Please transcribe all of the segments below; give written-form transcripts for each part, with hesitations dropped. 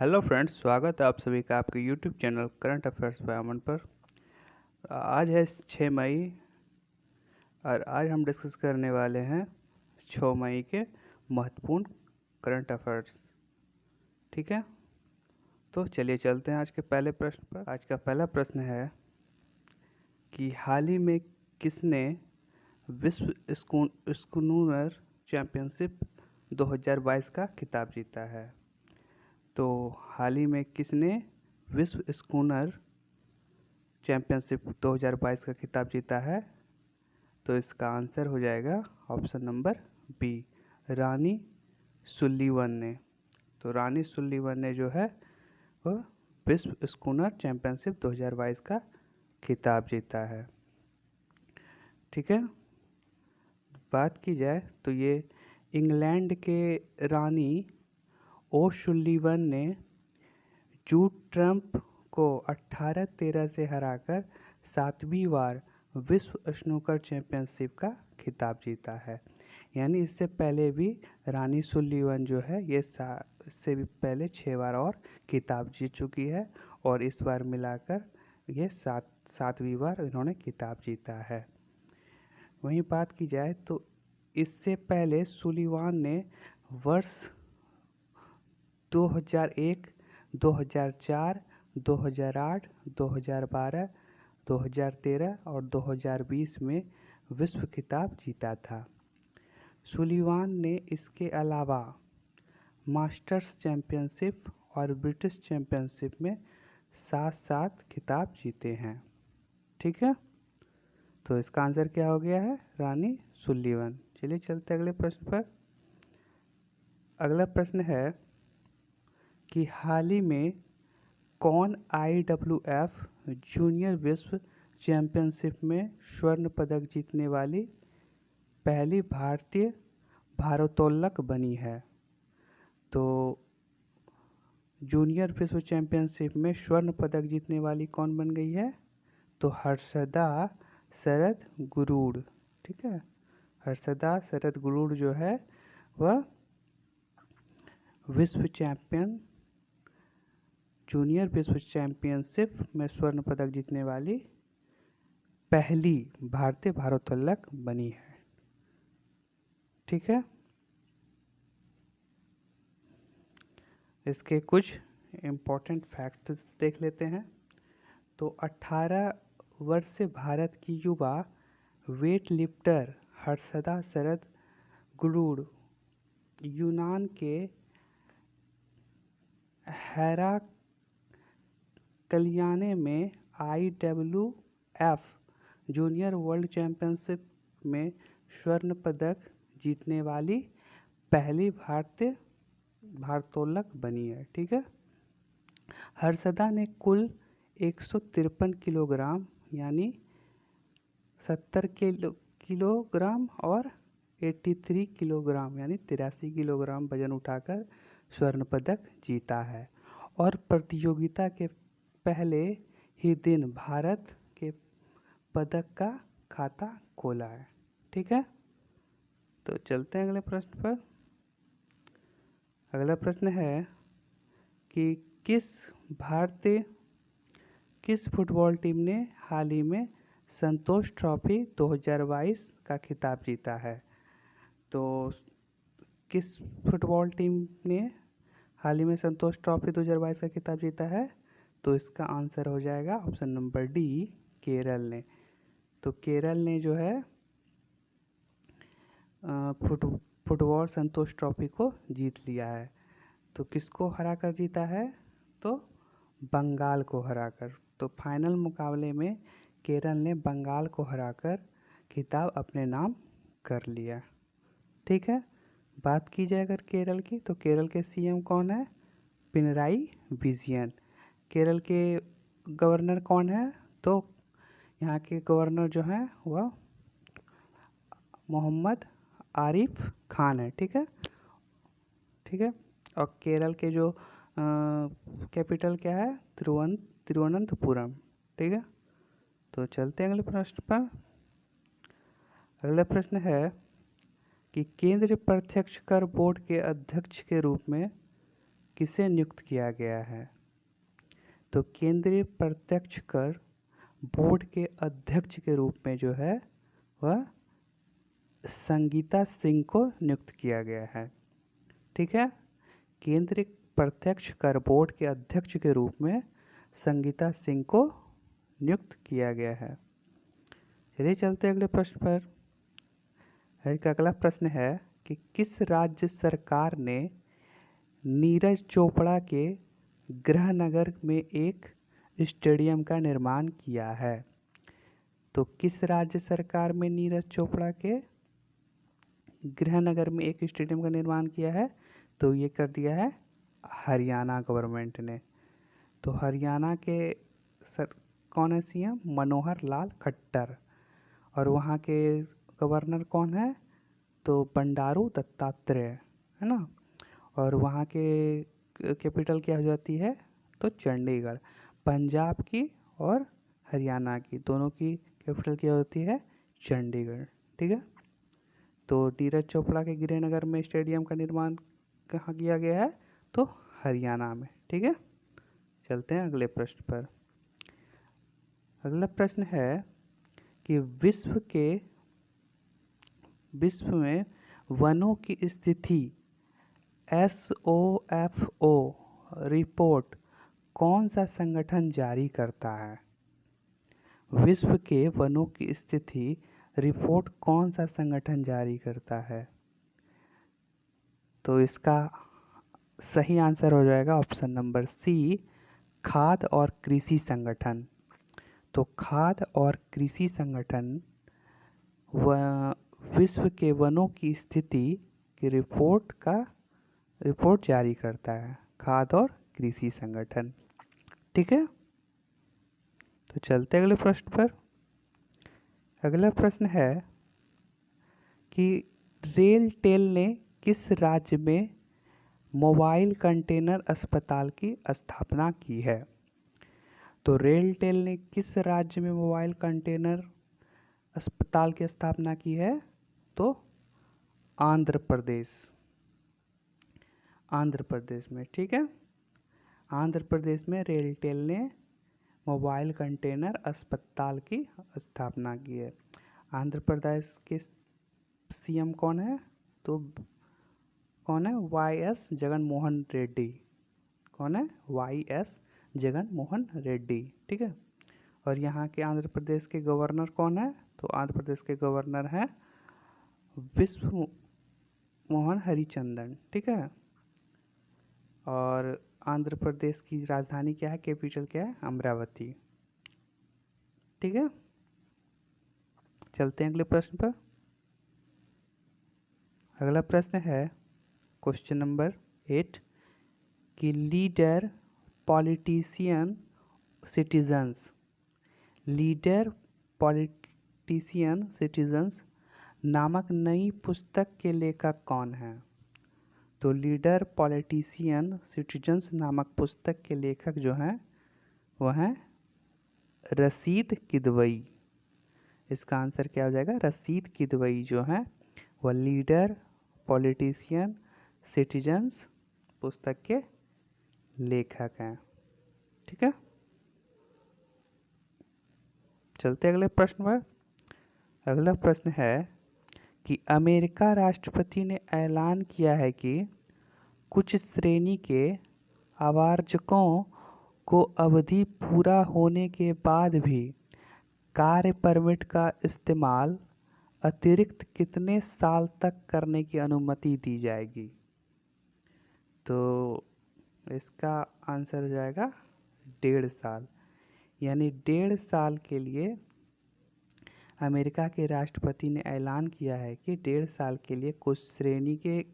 Hello friends, स्वागत है आप सभी का आपके YouTube channel current affairs by Aman पर। आज है 6 मई और आज हम डिस्कस करने वाले हैं 6 मई के महत्वपूर्ण करंट अफेयर्स। ठीक है, तो चलिए चलते हैं आज के पहले प्रश्न पर। आज का पहला प्रश्न है कि हाल ही में किसने विश्व स्कूनर चैंपियनशिप 2022 का खिताब जीता है। तो हाल ही में किसने विश्व स्कूनर चैंपियनशिप 2022 का खिताब जीता है। तो इसका आंसर हो जाएगा ऑप्शन नंबर बी, रानी सुल्लीवन ने। तो रानी सुल्लीवन ने जो है वो विश्व स्कूनर चैंपियनशिप 2022 का खिताब जीता है। ठीक है, बात की जाए तो ये इंग्लैंड के रानी ओ'सुल्लीवन ने जूड ट्रम्प को 18-13 से हराकर 7वीं बार विश्व स्नूकर चैंपियनशिप का खिताब जीता है। यानी इससे पहले भी रानी सुल्लीवन जो है ये इससे भी पहले 6 बार और खिताब जीत चुकी है और इस बार मिलाकर ये 7वीं बार इन्होंने खिताब जीता है। वहीं बात की जाए तो इससे पहले सुल्लीवन ने वर्ष 2001, 2004, 2008, 2012, 2013 और 2020 में विश्व खिताब जीता था। सुल्लीवन ने इसके अलावा मास्टर्स चैंपियनशिप और ब्रिटिश चैंपियनशिप में 7 खिताब जीते हैं। ठीक है, तो इसका आंसर क्या हो गया है, रानी सुल्लीवन। चलिए चलते अगले प्रश्न पर। अगला प्रश्न है कि हाल ही में कौन IWF जूनियर विश्व चैंपियनशिप में स्वर्ण पदक जीतने वाली पहली भारतीय भारोत्तोलक बनी है। तो जूनियर विश्व चैंपियनशिप में स्वर्ण पदक जीतने वाली कौन बन गई है। तो हर्षदा शरद गुरुड़। ठीक है, हर्षदा शरद गुरुड़ जो है वह विश्व चैंपियन जूनियर विश्व चैंपियनशिप में स्वर्ण पदक जीतने वाली पहली भारतीय भारोत्तोलक बनी है। ठीक है, इसके कुछ इम्पोर्टेंट फैक्ट्स देख लेते हैं। तो 18 वर्ष से भारत की युवा वेट लिफ्टर हर्षदा शरद गुरुड़ यूनान के हेरा कलियाने में IWF जूनियर वर्ल्ड चैंपियनशिप में स्वर्ण पदक जीतने वाली पहली भारतीय भारोत्तोलक बनी है। ठीक है, हर्षदा ने कुल 153 किलोग्राम यानी 70 किलोग्राम और 83 किलोग्राम यानी 83 किलोग्राम वजन उठाकर स्वर्ण पदक जीता है और प्रतियोगिता के पहले ही दिन भारत के पदक का खाता खोला है। ठीक है, तो चलते हैं अगले प्रश्न पर। अगला प्रश्न है कि किस फुटबॉल टीम ने हाल ही में संतोष ट्रॉफी 2022 का खिताब जीता है। तो किस फुटबॉल टीम ने हाल ही में संतोष ट्रॉफी 2022 का खिताब जीता है। तो इसका आंसर हो जाएगा ऑप्शन नंबर डी, केरल ने। तो केरल ने जो है फुटबॉल संतोष ट्रॉफी को जीत लिया है। तो किसको हराकर जीता है। तो बंगाल को हराकर। तो फाइनल मुकाबले में केरल ने बंगाल को हराकर खिताब अपने नाम कर लिया। ठीक है, बात की जाए अगर केरल की तो केरल के CM कौन है, पिनराई विजयन। केरल के गवर्नर कौन है। तो यहाँ के गवर्नर जो हैं वह मोहम्मद आरिफ खान है। ठीक है, ठीक है, और केरल के जो कैपिटल क्या है, तिरुवनंतपुरम। ठीक है, तो चलते हैं अगले प्रश्न पर। अगला प्रश्न है कि केंद्रीय प्रत्यक्ष कर बोर्ड के अध्यक्ष के रूप में किसे नियुक्त किया गया है? तो केंद्रीय प्रत्यक्ष कर बोर्ड के अध्यक्ष के रूप में जो है वह संगीता सिंह को नियुक्त किया गया है। ठीक है, केंद्रीय प्रत्यक्ष कर बोर्ड के अध्यक्ष के रूप में संगीता सिंह को नियुक्त किया गया है। चलिए चलते अगले प्रश्न पर। एक अगला प्रश्न है कि किस राज्य सरकार ने नीरज चोपड़ा के गृहनगर में एक स्टेडियम का निर्माण किया है? तो किस राज्य सरकार में नीरज चोपड़ा के गृहनगर में एक स्टेडियम का निर्माण किया है? तो ये कर दिया है हरियाणा गवर्नमेंट ने। तो हरियाणा के कौन है सीएम? मनोहर लाल खट्टर। और वहाँ के गवर्नर कौन है? तो बंडारू दत्तात्रेय, है ना। और वहाँ के कैपिटल क्या हो जाती है? तो चंडीगढ़। पंजाब की और हरियाणा की दोनों की कैपिटल क्या होती है? चंडीगढ़। ठीक है, तो नीरज चोपड़ा के गृहनगर में स्टेडियम का निर्माण कहाँ किया गया है? तो हरियाणा में। ठीक है, चलते हैं अगले प्रश्न पर। अगला प्रश्न है कि विश्व में वनों की स्थिति SOFO रिपोर्ट कौन सा संगठन जारी करता है? विश्व के वनों की स्थिति रिपोर्ट कौन सा संगठन जारी करता है? तो इसका सही आंसर हो जाएगा ऑप्शन नंबर सी, खाद्य और कृषि संगठन। तो खाद्य और कृषि संगठन विश्व के वनों की स्थिति की रिपोर्ट जारी करता है, खाद्य और कृषि संगठन। ठीक है, तो चलते अगले प्रश्न पर। अगला प्रश्न है कि रेलटेल ने किस राज्य में मोबाइल कंटेनर अस्पताल की स्थापना की है? तो रेलटेल ने किस राज्य में मोबाइल कंटेनर अस्पताल की स्थापना की है? तो आंध्र प्रदेश में। ठीक है, आंध्र प्रदेश में रेलटेल ने मोबाइल कंटेनर अस्पताल की स्थापना की है। आंध्र प्रदेश के सीएम कौन है? तो कौन है? YS जगनमोहन रेड्डी। कौन है? YS जगनमोहन रेड्डी। ठीक है, और यहाँ के आंध्र प्रदेश के गवर्नर कौन है? तो आंध्र प्रदेश के गवर्नर हैं विश्व मोहन हरिचंदन। ठीक है, और आंध्र प्रदेश की राजधानी क्या है? कैपिटल क्या है? अमरावती। ठीक है, चलते हैं अगले प्रश्न पर। अगला प्रश्न है क्वेश्चन नंबर 8 कि लीडर पॉलिटिशियन सिटीजन्स नामक नई पुस्तक के लेखक कौन है? तो लीडर पॉलिटिशियन सिटीजन्स नामक पुस्तक के लेखक जो हैं वह हैं रशीद किदवई। इसका आंसर क्या हो जाएगा? रशीद किदवई जो हैं वह लीडर पॉलिटिशियन सिटीजन्स पुस्तक के लेखक हैं। ठीक है, चलते अगले प्रश्न पर। अगला प्रश्न है कि अमेरिका राष्ट्रपति ने ऐलान किया है कि कुछ श्रेणी के आवर्जकों को अवधि पूरा होने के बाद भी कार्य परमिट का इस्तेमाल अतिरिक्त कितने साल तक करने की अनुमति दी जाएगी? तो इसका आंसर हो जाएगा 1.5 साल। यानी 1.5 साल के लिए अमेरिका के राष्ट्रपति ने ऐलान किया है कि 1.5 साल के लिए कुछ श्रेणी के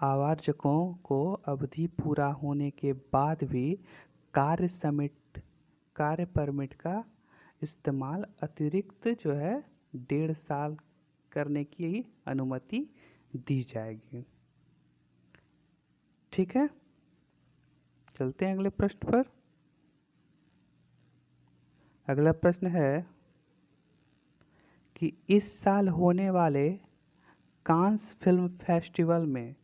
आवर्जकों को अवधि पूरा होने के बाद भी कार्य परमिट का इस्तेमाल अतिरिक्त जो है 1.5 साल करने की अनुमति दी जाएगी। ठीक है, चलते हैं अगले प्रश्न पर। अगला प्रश्न है कि इस साल होने वाले कांस फिल्म फेस्टिवल में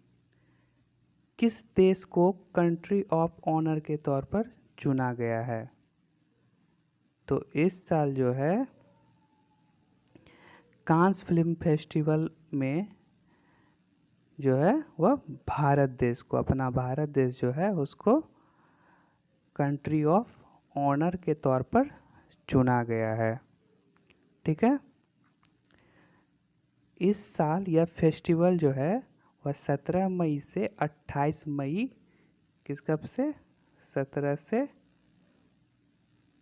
किस देश को कंट्री ऑफ ऑनर के तौर पर चुना गया है? तो इस साल जो है कांस फिल्म फेस्टिवल में जो है वह भारत देश को, अपना भारत देश जो है उसको कंट्री ऑफ ऑनर के तौर पर चुना गया है। ठीक है, इस साल यह फेस्टिवल जो है वह 17 मई से 28 मई, किस कब से? 17 से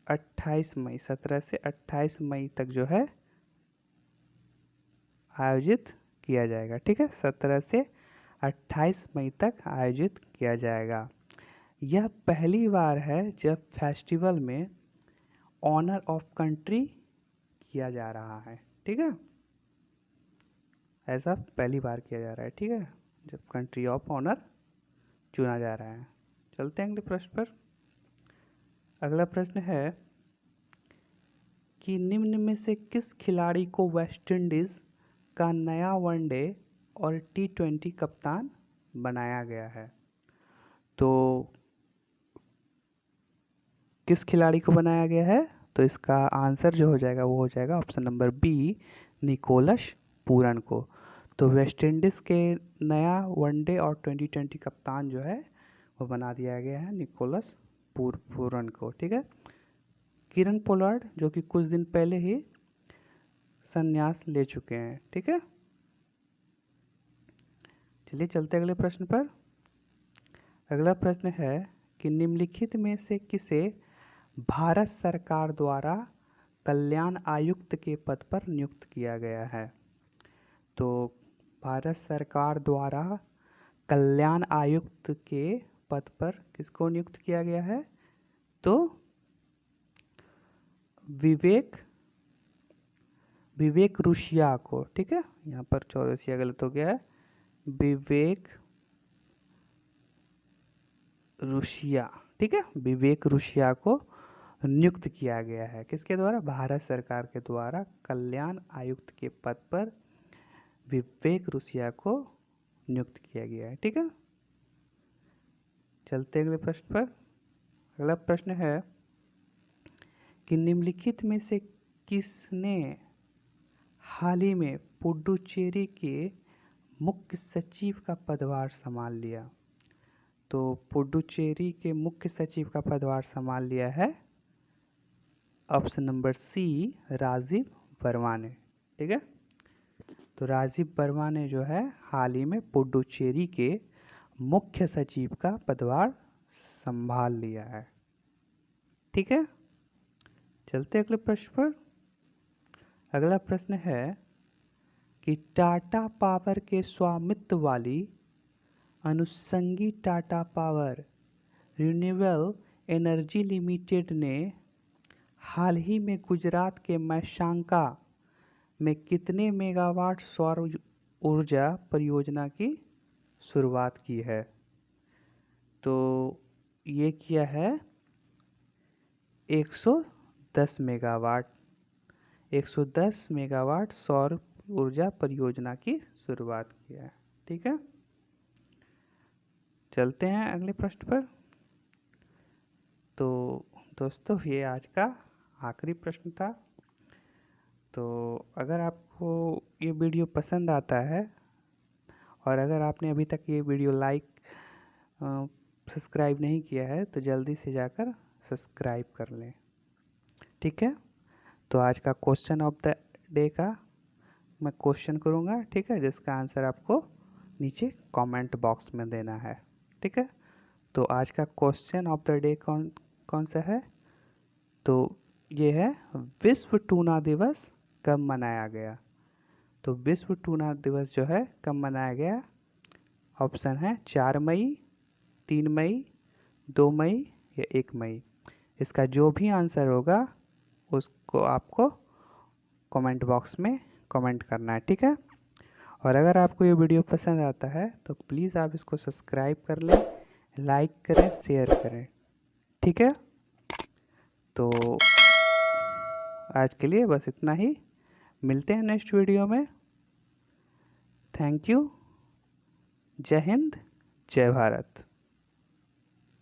28 मई, 17 से 28 मई तक जो है आयोजित किया जाएगा। ठीक है, 17 से 28 मई तक आयोजित किया जाएगा। यह पहली बार है जब फेस्टिवल में ऑनर ऑफ कंट्री किया जा रहा है। ठीक है, ऐसा पहली बार किया जा रहा है। ठीक है, जब कंट्री ऑफ ऑनर चुना जा रहा है। चलते हैं अगले प्रश्न पर। अगला प्रश्न है कि निम्न में से किस खिलाड़ी को वेस्टइंडीज का नया वनडे और T20 कप्तान बनाया गया है? तो किस खिलाड़ी को बनाया गया है? तो इसका आंसर जो हो जाएगा वो हो जाएगा option number B, Nicholas Pooran को। तो वेस्टइंडीज़ के नया वनडे और 2020 कप्तान जो है वो बना दिया गया है निकोलस पूरन को। ठीक है, किरण पोलार्ड जो कि कुछ दिन पहले ही संन्यास ले चुके हैं। ठीक है, चलिए चलते अगले प्रश्न पर। अगला प्रश्न है कि निम्नलिखित में से किसे भारत सरकार द्वारा कल्याण आयुक्त के पद पर नियुक्त किया गया है? तो भारत सरकार द्वारा कल्याण आयुक्त के पद पर किसको नियुक्त किया गया है? तो विवेक रुशिया को। ठीक है, यहाँ पर चौरसिया गलत हो गया है, विवेक रुशिया। ठीक है, विवेक रुशिया को नियुक्त किया गया है। किसके द्वारा? भारत सरकार के द्वारा कल्याण आयुक्त के पद पर विवेक रुशिया को नियुक्त किया गया है। ठीक है, चलते अगले प्रश्न पर। अगला प्रश्न है कि निम्नलिखित में से किसने हाल ही में पुडुचेरी के मुख्य सचिव का पदभार संभाल लिया? तो पुडुचेरी के मुख्य सचिव का पदभार संभाल लिया है option number C, Rajiv Verma ने। ठीक है, तो राजीव वर्मा ने जो है हाल ही में पुडुचेरी के मुख्य सचिव का पदभार संभाल लिया है। ठीक है, चलते अगले प्रश्न पर। अगला प्रश्न है कि टाटा पावर के स्वामित्व वाली अनुषंगी Tata power renewable energy limited ने हाल ही में गुजरात के मैसांका में कितने मेगावाट सौर ऊर्जा परियोजना की शुरुआत की है? तो ये किया है 110 मेगावाट, 110 मेगावाट सौर ऊर्जा परियोजना की शुरुआत किया है। ठीक है, चलते हैं अगले प्रश्न पर। तो दोस्तों ये आज का आखिरी प्रश्न था। तो अगर आपको ये वीडियो पसंद आता है और अगर आपने अभी तक ये वीडियो लाइक सब्सक्राइब नहीं किया है तो जल्दी से जाकर सब्सक्राइब कर लें। ठीक है, तो आज का क्वेश्चन ऑफ द डे का मैं क्वेश्चन करूँगा। ठीक है, जिसका आंसर आपको नीचे कमेंट बॉक्स में देना है। ठीक है, तो आज का क्वेश्चन ऑफ द डे कौन सा है? तो ये है विश्व टूना दिवस कब मनाया गया? तो विश्व टूना दिवस जो है कब मनाया गया? ऑप्शन है 4 मई, 3 मई, 2 मई या 1 मई। इसका जो भी आंसर होगा उसको आपको कमेंट बॉक्स में कमेंट करना है। ठीक है, और अगर आपको ये वीडियो पसंद आता है तो प्लीज़ आप इसको सब्सक्राइब कर लें, लाइक करें, शेयर करें। ठीक है, तो आज के लिए बस इतना ही। मिलते हैं नेक्स्ट वीडियो में। थैंक यू, जय हिंद, जय भारत।